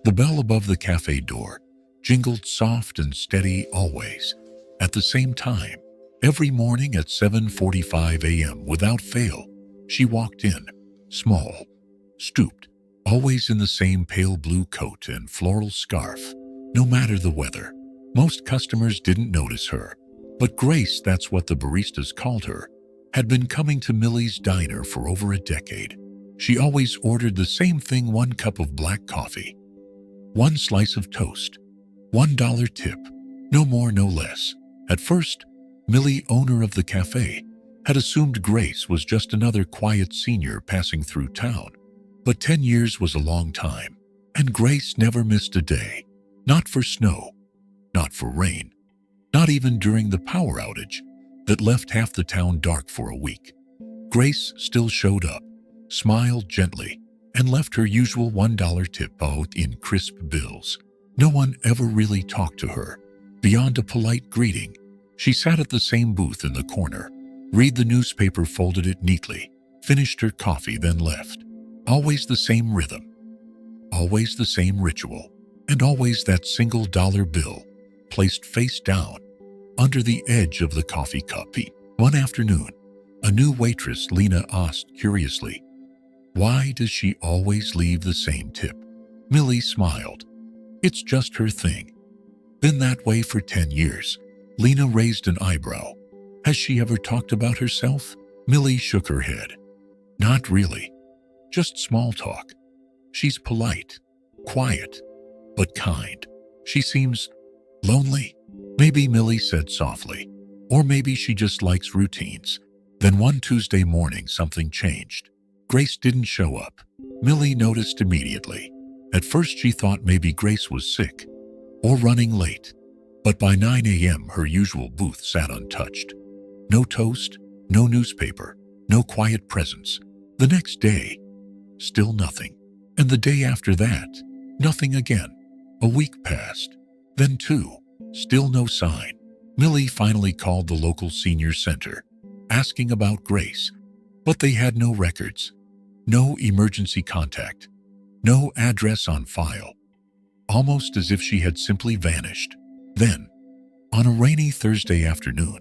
The bell above the cafe door jingled soft and steady always. At the same time, every morning at 7:45 a.m. without fail, she walked in, small, stooped, always in the same pale blue coat and floral scarf, no matter the weather. Most customers didn't notice her, but Grace, that's what the baristas called her, had been coming to Millie's diner for over a decade. She always ordered the same thing: 1 cup of black coffee, 1 slice of toast, $1 tip, no more, no less. At first, Millie, owner of the cafe, had assumed Grace was just another quiet senior passing through town. But 10 years was a long time, and Grace never missed a day. Not for snow, not for rain, not even during the power outage that left half the town dark for a week. Grace still showed up, smiled gently, and left her usual $1 tip out in crisp bills. No one ever really talked to her, beyond a polite greeting. She sat at the same booth in the corner, read the newspaper, folded it neatly, finished her coffee, then left. Always the same rhythm, always the same ritual, and always that single dollar bill placed face down under the edge of the coffee cup. One afternoon, a new waitress, Lena, asked curiously, "Why does she always leave the same tip?" Millie smiled. "It's just her thing. Been that way for 10 years. Lena raised an eyebrow. "Has she ever talked about herself?" Millie shook her head. "Not really. Just small talk. She's polite, quiet, but kind. She seems lonely." "Maybe," Millie said softly. "Or maybe she just likes routines." Then one Tuesday morning, something changed. Grace didn't show up. Millie noticed immediately. At first she thought maybe Grace was sick or running late. But by 9 a.m. her usual booth sat untouched. No toast, no newspaper, no quiet presence. The next day, still nothing. And the day after that, nothing again. A week passed. Then 2. Still no sign. Millie finally called the local senior center, asking about Grace. But they had no records, no emergency contact, no address on file. Almost as if she had simply vanished. Then, on a rainy Thursday afternoon,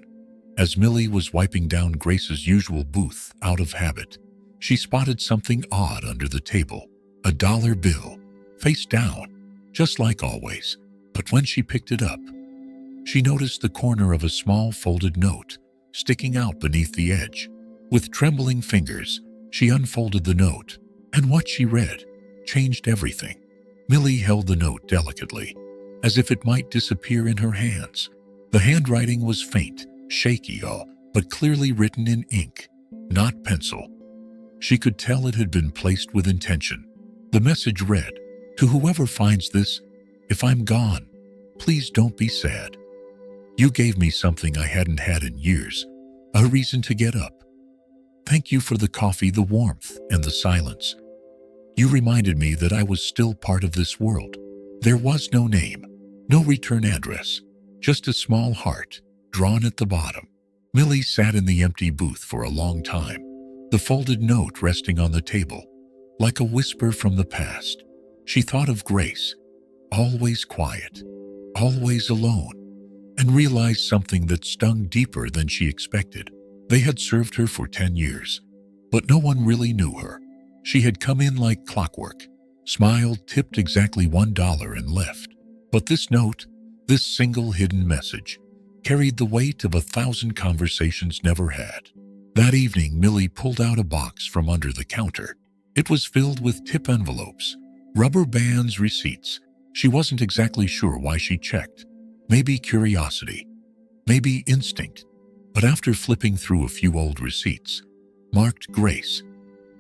as Millie was wiping down Grace's usual booth out of habit, she spotted something odd under the table. A dollar bill, face down, just like always. But when she picked it up, she noticed the corner of a small folded note sticking out beneath the edge. With trembling fingers, she unfolded the note, and what she read changed everything. Millie held the note delicately, as if it might disappear in her hands. The handwriting was faint, shaky, but clearly written in ink, not pencil. She could tell it had been placed with intention. The message read, "To whoever finds this, if I'm gone, please don't be sad. You gave me something I hadn't had in years, a reason to get up. Thank you for the coffee, the warmth, and the silence. You reminded me that I was still part of this world." There was no name, no return address, just a small heart drawn at the bottom. Millie sat in the empty booth for a long time, the folded note resting on the table, like a whisper from the past. She thought of Grace, always quiet, always alone, and realized something that stung deeper than she expected. They had served her for 10 years, but no one really knew her. She had come in like clockwork, smiled, tipped exactly $1, and left. But this note, this single hidden message, carried the weight of 1,000 conversations never had. That evening, Millie pulled out a box from under the counter. It was filled with tip envelopes, rubber bands, receipts. She wasn't exactly sure why she checked. Maybe curiosity, maybe instinct. But after flipping through a few old receipts, marked Grace,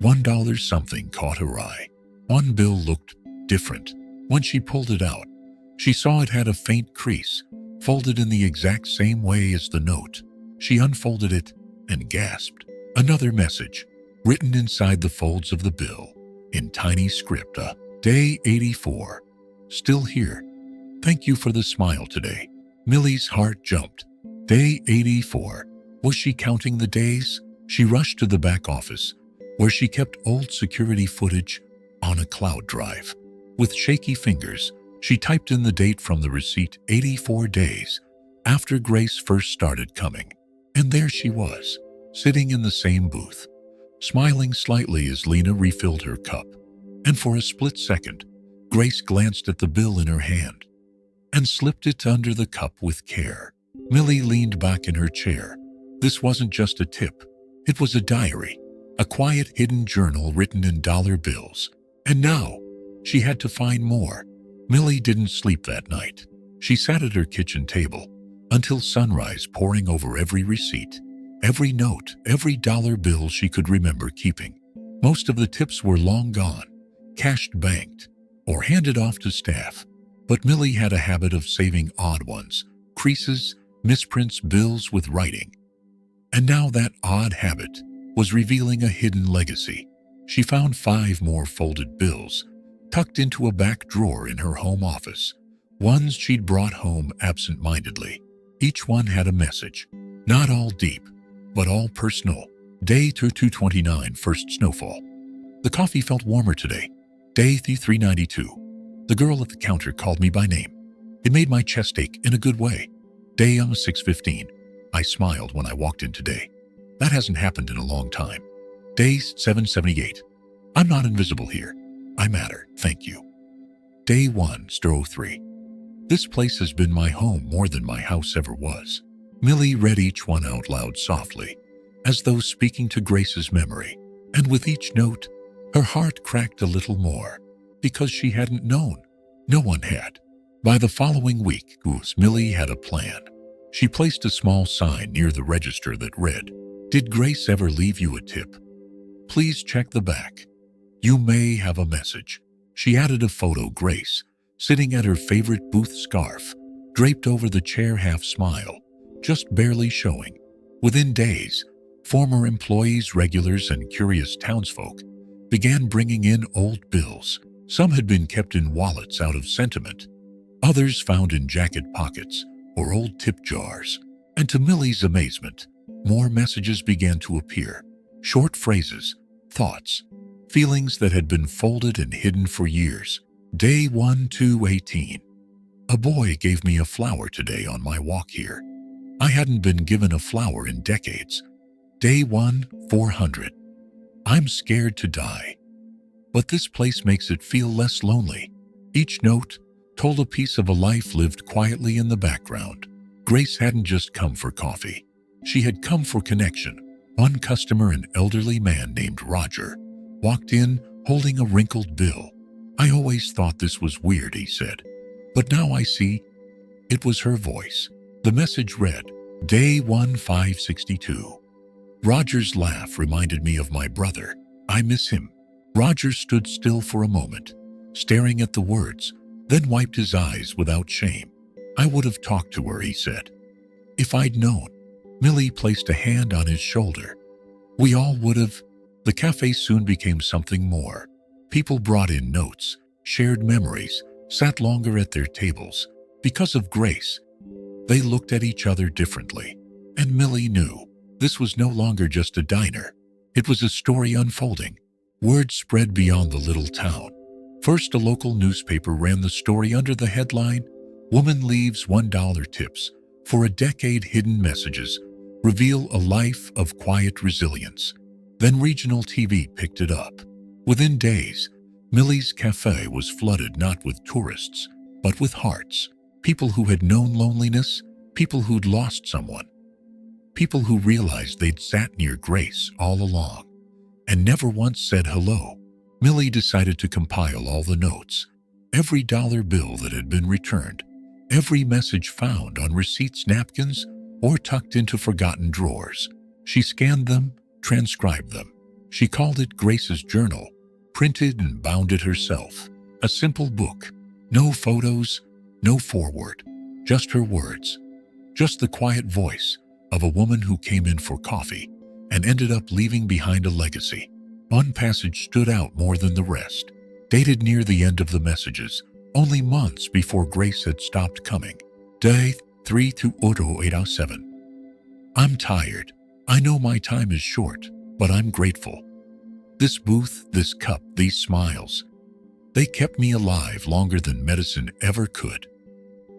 $1 something caught her eye. One bill looked different. When she pulled it out, she saw it had a faint crease, folded in the exact same way as the note. She unfolded it and gasped. Another message, written inside the folds of the bill, in tiny script. Day 84. Still here. Thank you for the smile today. Millie's heart jumped. Day 84. Was she counting the days? She rushed to the back office, where she kept old security footage on a cloud drive. With shaky fingers, she typed in the date from the receipt 84 days after Grace first started coming. And there she was, sitting in the same booth, smiling slightly as Lena refilled her cup. And for a split second, Grace glanced at the bill in her hand and slipped it under the cup with care. Millie leaned back in her chair. This wasn't just a tip. It was a diary, a quiet hidden journal written in dollar bills. And now, she had to find more. Millie didn't sleep that night. She sat at her kitchen table until sunrise, poring over every receipt, every note, every dollar bill she could remember keeping. Most of the tips were long gone, cashed, banked, or handed off to staff. But Millie had a habit of saving odd ones, creases, misprints, bills with writing. And now that odd habit was revealing a hidden legacy. She found 5 more folded bills tucked into a back drawer in her home office, ones she'd brought home absent-mindedly. Each one had a message, not all deep, but all personal. Day 229, first snowfall. The coffee felt warmer today. Day 392. The girl at the counter called me by name. It made my chest ache in a good way. Day 6:15. I smiled when I walked in today. That hasn't happened in a long time. Day 778. I'm not invisible here. I matter, thank you. Day 1:03. This place has been my home more than my house ever was. Millie read each one out loud softly, as though speaking to Grace's memory. And with each note, her heart cracked a little more, because she hadn't known. No one had. By the following week, Millie had a plan. She placed a small sign near the register that read, "Did Grace ever leave you a tip? Please check the back. You may have a message." She added a photo, Grace, sitting at her favorite booth, scarf draped over the chair, half smile, just barely showing. Within days, former employees, regulars, and curious townsfolk began bringing in old bills. Some had been kept in wallets out of sentiment, others found in jacket pockets or old tip jars. And to Millie's amazement, more messages began to appear. Short phrases, thoughts, feelings that had been folded and hidden for years. Day 1/2/18. A boy gave me a flower today on my walk here. I hadn't been given a flower in decades. Day 1/400. I'm scared to die, but this place makes it feel less lonely. Each note told a piece of a life lived quietly in the background. Grace hadn't just come for coffee. She had come for connection. One customer, an elderly man named Roger, walked in holding a wrinkled bill. "I always thought this was weird," he said, "but now I see." It was her voice. The message read, Day 1/562. Roger's laugh reminded me of my brother. I miss him. Roger stood still for a moment, staring at the words, then wiped his eyes without shame. "I would have talked to her," he said, "if I'd known." Millie placed a hand on his shoulder. "We all would have." The cafe soon became something more. People brought in notes, shared memories, sat longer at their tables. Because of Grace, they looked at each other differently. And Millie knew this was no longer just a diner. It was a story unfolding. Word spread beyond the little town. First, a local newspaper ran the story under the headline, "Woman Leaves $1 Tips for a Decade, Hidden Messages Reveal a Life of Quiet Resilience." Then regional TV picked it up. Within days, Millie's Café was flooded not with tourists, but with hearts. People who had known loneliness, people who'd lost someone, people who realized they'd sat near Grace all along and never once said hello. Millie decided to compile all the notes, every dollar bill that had been returned, every message found on receipts, napkins, or tucked into forgotten drawers. She scanned them, transcribed them. She called it Grace's Journal, printed and bound it herself. A simple book. No photos, no foreword, just her words. Just the quiet voice of a woman who came in for coffee and ended up leaving behind a legacy. One passage stood out more than the rest, dated near the end of the messages, only months before Grace had stopped coming. Day 3/807. I'm tired. I know my time is short, but I'm grateful. This booth, this cup, these smiles, They kept me alive longer than medicine ever could.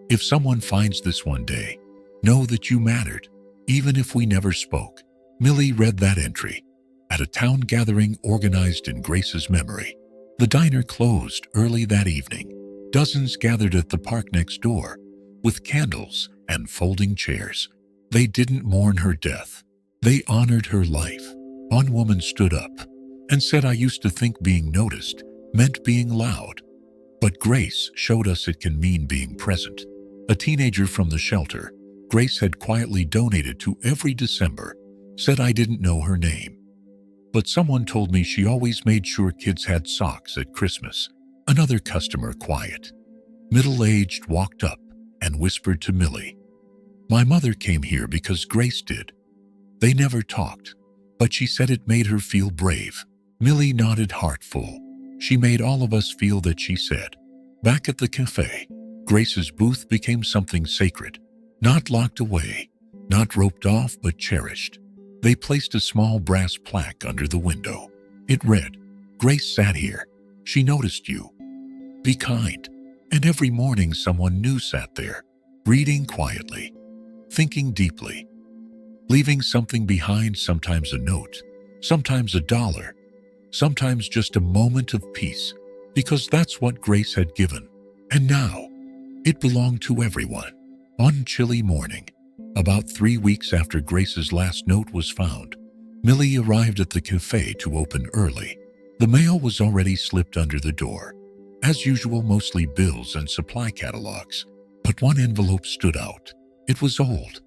If someone finds this one day, know that you mattered, even if we never spoke. Millie read that entry at a town gathering organized in Grace's memory. The diner closed early that evening. Dozens gathered at the park next door, with candles and folding chairs. They didn't mourn her death. They honored her life. One woman stood up and said, "I used to think being noticed meant being loud, but Grace showed us it can mean being present." A teenager from the shelter Grace had quietly donated to every December said, "I didn't know her name, but someone told me she always made sure kids had socks at Christmas." Another customer, quiet, middle-aged, walked up and whispered to Millie, "My mother came here because Grace did." They never talked, but she said it made her feel brave. Millie nodded, heart full. She made all of us feel that, she said. Back at the cafe, Grace's booth became something sacred, not locked away, not roped off, but cherished. They placed a small brass plaque under the window. It read, "Grace sat here. She noticed you. Be kind." And every morning someone new sat there, reading quietly, thinking deeply, leaving something behind, sometimes a note, sometimes $1, sometimes just a moment of peace, because that's what Grace had given. And now, it belonged to everyone. One chilly morning, about 3 weeks after Grace's last note was found, Millie arrived at the cafe to open early. The mail was already slipped under the door. As usual, mostly bills and supply catalogs. But one envelope stood out. It was old,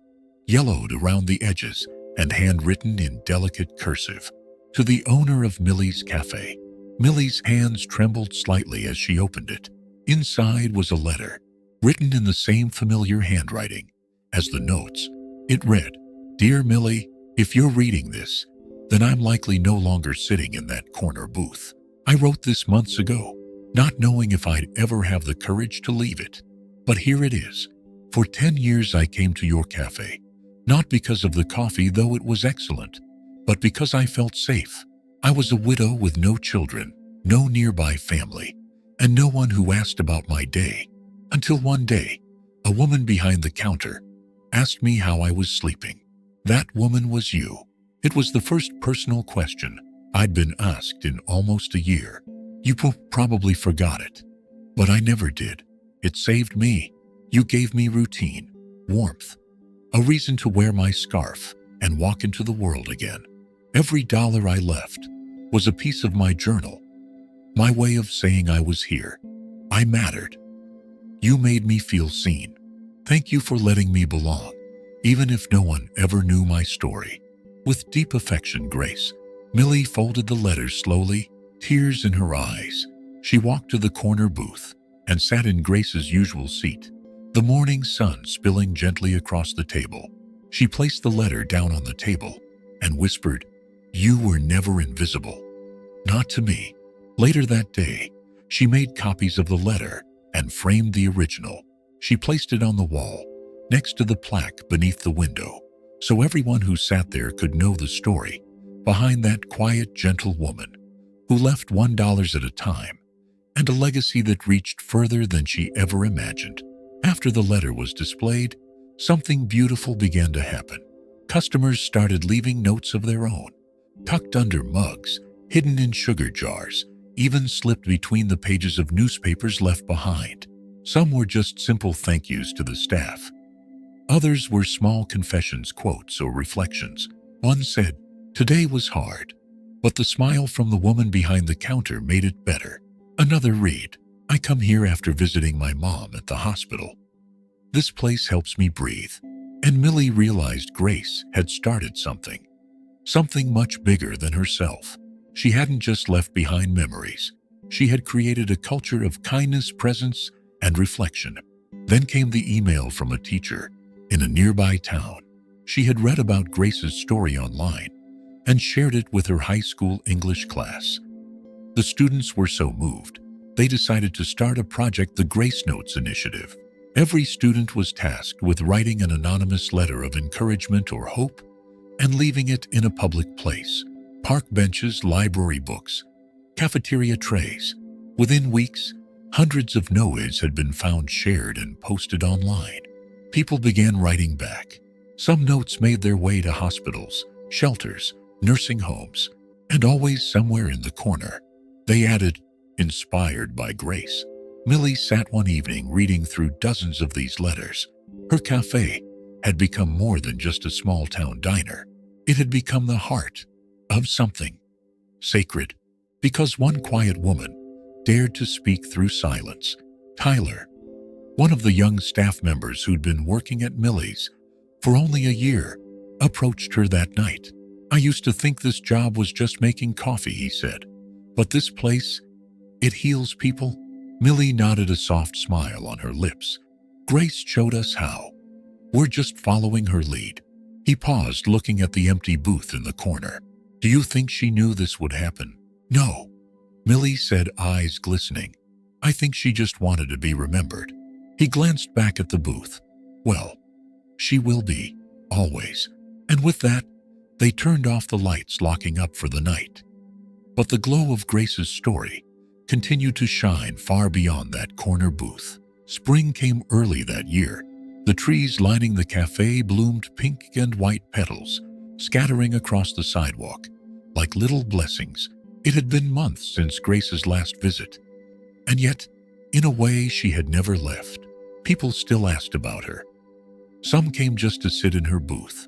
yellowed around the edges, and handwritten in delicate cursive. To the owner of Millie's Café. Millie's hands trembled slightly as she opened it. Inside was a letter, written in the same familiar handwriting as the notes. It read, "Dear Millie, if you're reading this, then I'm likely no longer sitting in that corner booth. I wrote this months ago, not knowing if I'd ever have the courage to leave it. But here it is. For 10 years I came to your cafe, not because of the coffee, though it was excellent, but because I felt safe. I was a widow with no children, no nearby family, and no one who asked about my day. Until one day, a woman behind the counter asked me how I was sleeping. That woman was you." It was the first personal question I'd been asked in almost a year. "You probably forgot it, but I never did. It saved me. You gave me routine, warmth, a reason to wear my scarf and walk into the world again. Every dollar I left was a piece of my journal, my way of saying I was here. I mattered. You made me feel seen. Thank you for letting me belong, even if no one ever knew my story." With deep affection, Grace. Millie folded the letter slowly, tears in her eyes. She walked to the corner booth and sat in Grace's usual seat, the morning sun spilling gently across the table. She placed the letter down on the table and whispered, "You were never invisible. Not to me." Later that day, she made copies of the letter and framed the original. She placed it on the wall, next to the plaque beneath the window, so everyone who sat there could know the story behind that quiet, gentle woman who left $1 at a time, and a legacy that reached further than she ever imagined. After the letter was displayed, something beautiful began to happen. Customers started leaving notes of their own, tucked under mugs, hidden in sugar jars, even slipped between the pages of newspapers left behind. Some were just simple thank yous to the staff. Others were small confessions, quotes, or reflections. One said, "Today was hard, but the smile from the woman behind the counter made it better." Another read, "I come here after visiting my mom at the hospital. This place helps me breathe." And Millie realized Grace had started something much bigger than herself. She hadn't just left behind memories. She had created a culture of kindness, presence, and reflection. Then came the email from a teacher in a nearby town. She had read about Grace's story online and shared it with her high school English class. The students were so moved, they decided to start a project, the Grace Notes Initiative. Every student was tasked with writing an anonymous letter of encouragement or hope and leaving it in a public place. Park benches, library books, cafeteria trays, Within weeks, hundreds of no's had been found, shared, and posted online. People began writing back. Some notes made their way to hospitals, shelters, nursing homes, and always somewhere in the corner. They added, "Inspired by Grace." Millie sat one evening reading through dozens of these letters. Her cafe had become more than just a small-town diner. It had become the heart of something sacred, because one quiet woman dared to speak through silence. Tyler, one of the young staff members who'd been working at Millie's for only a year, approached her that night. "I used to think this job was just making coffee," he said. "But this place, it heals people." Millie nodded, a soft smile on her lips. "Grace showed us how. We're just following her lead." He paused, looking at the empty booth in the corner. "Do you think she knew this would happen?" "No," Millie said, eyes glistening. "I think she just wanted to be remembered." He glanced back at the booth. "Well, she will be, always." And with that, they turned off the lights, locking up for the night. But the glow of Grace's story continued to shine far beyond that corner booth. Spring came early that year. The trees lining the cafe bloomed, pink and white petals scattering across the sidewalk like little blessings. It had been months since Grace's last visit, and yet, in a way, she had never left. People still asked about her. Some came just to sit in her booth.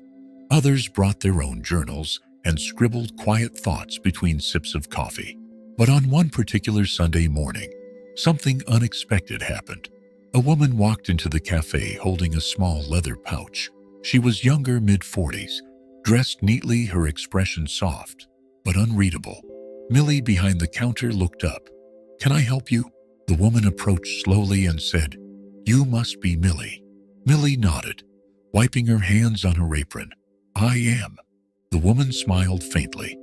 Others brought their own journals and scribbled quiet thoughts between sips of coffee. But on one particular Sunday morning, something unexpected happened. A woman walked into the cafe holding a small leather pouch. She was younger, mid-40s, dressed neatly, her expression soft but unreadable. Millie, behind the counter, looked up. "Can I help you?" The woman approached slowly and said, "You must be Millie." Millie nodded, wiping her hands on her apron. "I am." The woman smiled faintly.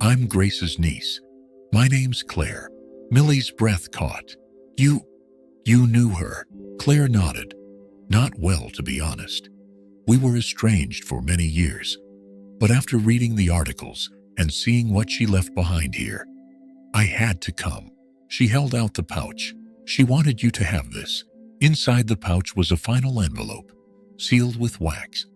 "I'm Grace's niece. My name's Claire." Millie's breath caught. You knew her?" Claire nodded. "Not well, to be honest. We were estranged for many years. But after reading the articles and seeing what she left behind here, I had to come." She held out the pouch. "She wanted you to have this." Inside the pouch was a final envelope, sealed with wax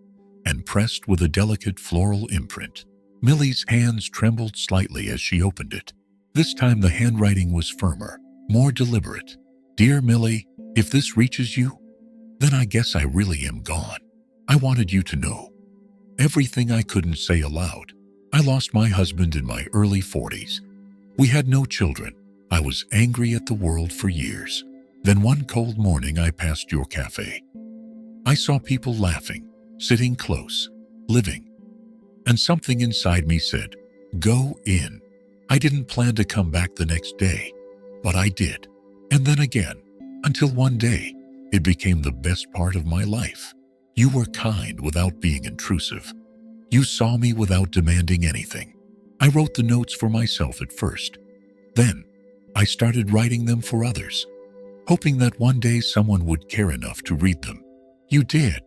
and pressed with a delicate floral imprint. Millie's hands trembled slightly as she opened it. This time the handwriting was firmer, more deliberate. "Dear Millie, if this reaches you, then I guess I really am gone. I wanted you to know everything I couldn't say aloud. I lost my husband in my early 40s. We had no children. I was angry at the world for years. Then one cold morning I passed your cafe. I saw people laughing, sitting close, living. And something inside me said, 'Go in.' I didn't plan to come back the next day, but I did. And then again, until one day, it became the best part of my life. You were kind without being intrusive. You saw me without demanding anything. I wrote the notes for myself at first. Then, I started writing them for others, hoping that one day someone would care enough to read them. You did.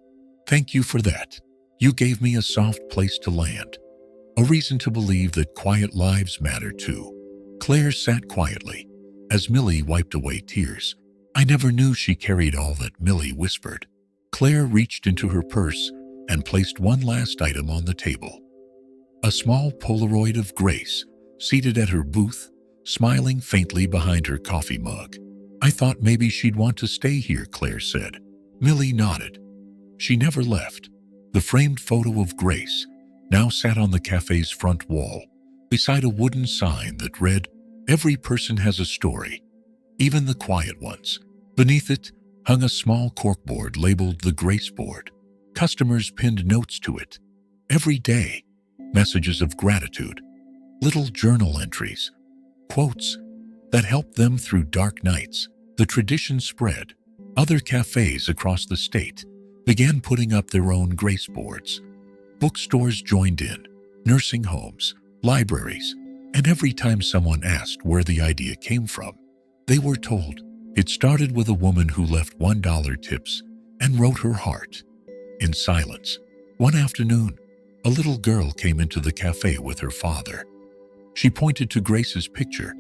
Thank you for that. You gave me a soft place to land, a reason to believe that quiet lives matter too." Claire sat quietly as Millie wiped away tears. "I never knew she carried all that," Millie whispered. Claire reached into her purse and placed one last item on the table. A small Polaroid of Grace, seated at her booth, smiling faintly behind her coffee mug. "I thought maybe she'd want to stay here," Claire said. Millie nodded. She never left. The framed photo of Grace now sat on the cafe's front wall, beside a wooden sign that read, "Every person has a story, even the quiet ones." Beneath it hung a small corkboard labeled the Grace Board. Customers pinned notes to it. Every day, messages of gratitude, little journal entries, quotes that helped them through dark nights. The tradition spread. Other cafes across the state began putting up their own Grace Boards. Bookstores joined in, nursing homes, libraries, and every time someone asked where the idea came from, they were told it started with a woman who left $1 tips and wrote her heart. In silence, one afternoon, a little girl came into the cafe with her father. She pointed to Grace's picture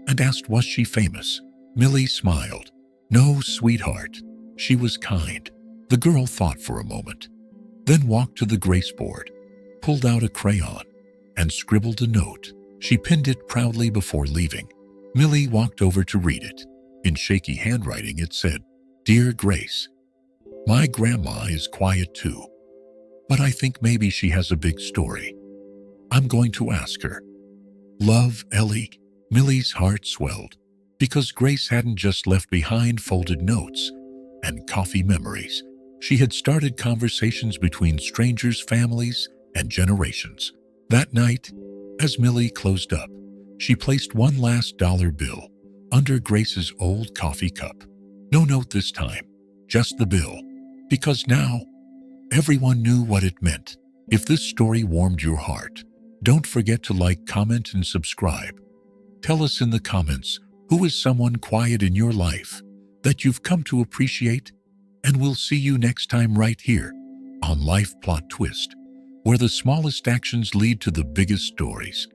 and asked was she famous. Millie smiled. No, sweetheart. She was kind. The girl thought for a moment, then walked to the grace board, pulled out a crayon, and scribbled a note. She pinned it proudly before leaving. Millie walked over to read it. In shaky handwriting it said, "Dear Grace, my grandma is quiet too, but I think maybe she has a big story. I'm going to ask her. Love, Ellie." Millie's heart swelled, because Grace hadn't just left behind folded notes and coffee memories. She had started conversations between strangers, families, and generations. That night, as Millie closed up, she placed one last dollar bill under Grace's old coffee cup. No note this time, just the bill, because now everyone knew what it meant. If this story warmed your heart, don't forget to like, comment, and subscribe. Tell us in the comments who is someone quiet in your life that you've come to appreciate, and we'll see you next time right here on Life Plot Twist, where the smallest actions lead to the biggest stories.